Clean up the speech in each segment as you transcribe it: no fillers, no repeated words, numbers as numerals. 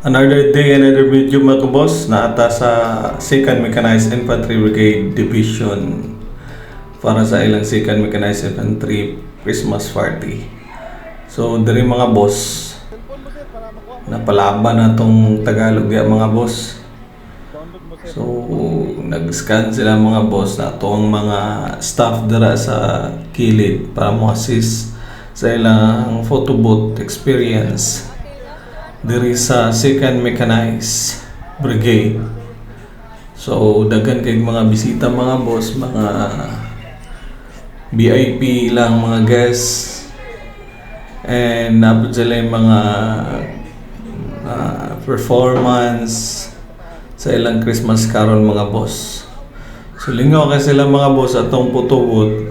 Another day, another video mga kaboss na ata sa 2nd Mechanized Infantry Brigade Division para sa ilang 2nd Mechanized Infantry Christmas Party. So, dari mga boss, napalaban na tong Tagalog ya mga boss. So, nag-scan sila mga boss na itong mga staff dara sa kilid para mo assist sa ilang photo booth experience diri sa 2nd Mechanized Brigade. So, daghan kay mga bisita mga boss, mga VIP lang mga guests, and napod sila yung mga performance sa ilang Christmas carol mga boss. So, lingaw kay sila mga boss atong photo booth.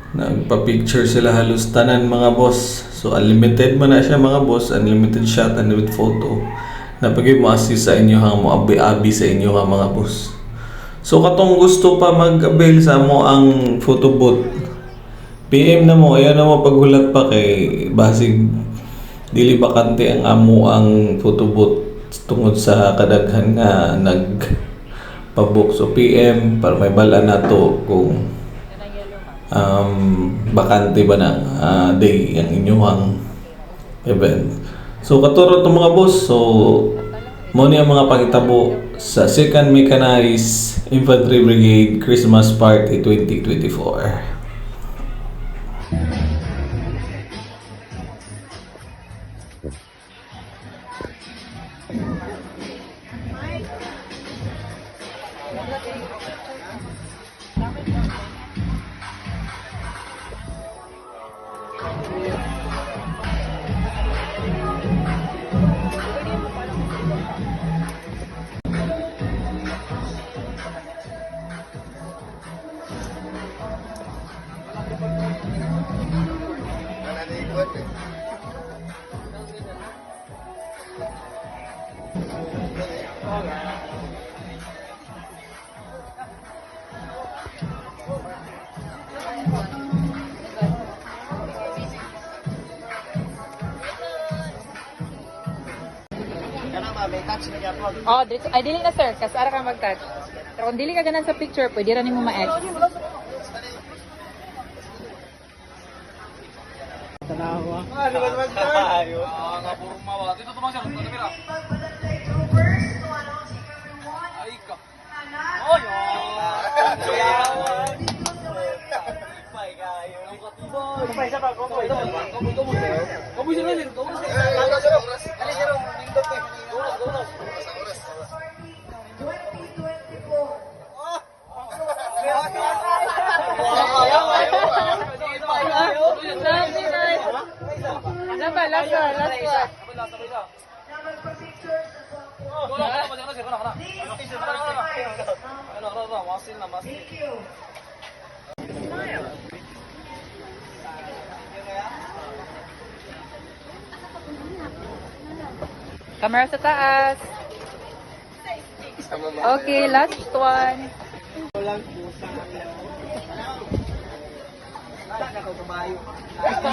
Nagpa-picture sila halos tanan mga boss. So, unlimited man na siya mga boss, unlimited shot, unlimited photo. Napagay mo assist sa inyo hang mo abi-abi sa inyo ha mga boss. So, katong gusto pa mag-avail sa mo ang photo booth, PM na mo, ayan na mo paghulat pa kay basig dili bakante ang amo ang photo booth tungod sa kadaghan nga nagpabook. So, PM para may bala na to kung bakante ba na day ang inyong event. So katuro to mga boss, so mo ni ang mga pangitabo sa 2nd Mechanized Infantry Brigade Christmas Party 2024. Oh, ay dili na sir, kasi ara ka mag-touch. Pero kung dili ka ganan sa picture, pwede rin mo ma-X. Tanawa. Ano ba naman tayo? Nga puro mawa. Dito tumang siya, kamera. Ay ka. Oy! Pay kayo. Pay sa pa, komboy. Komboy sa rin. Last Camera sa taas. Okay, last one.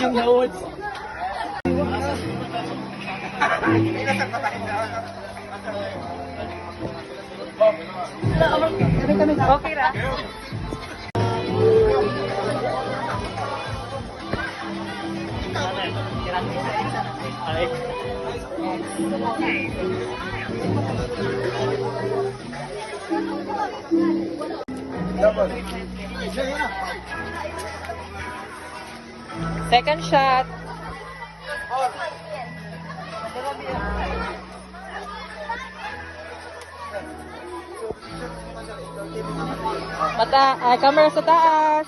Yung notes. Okay ra. Second shot. Camera sa taas.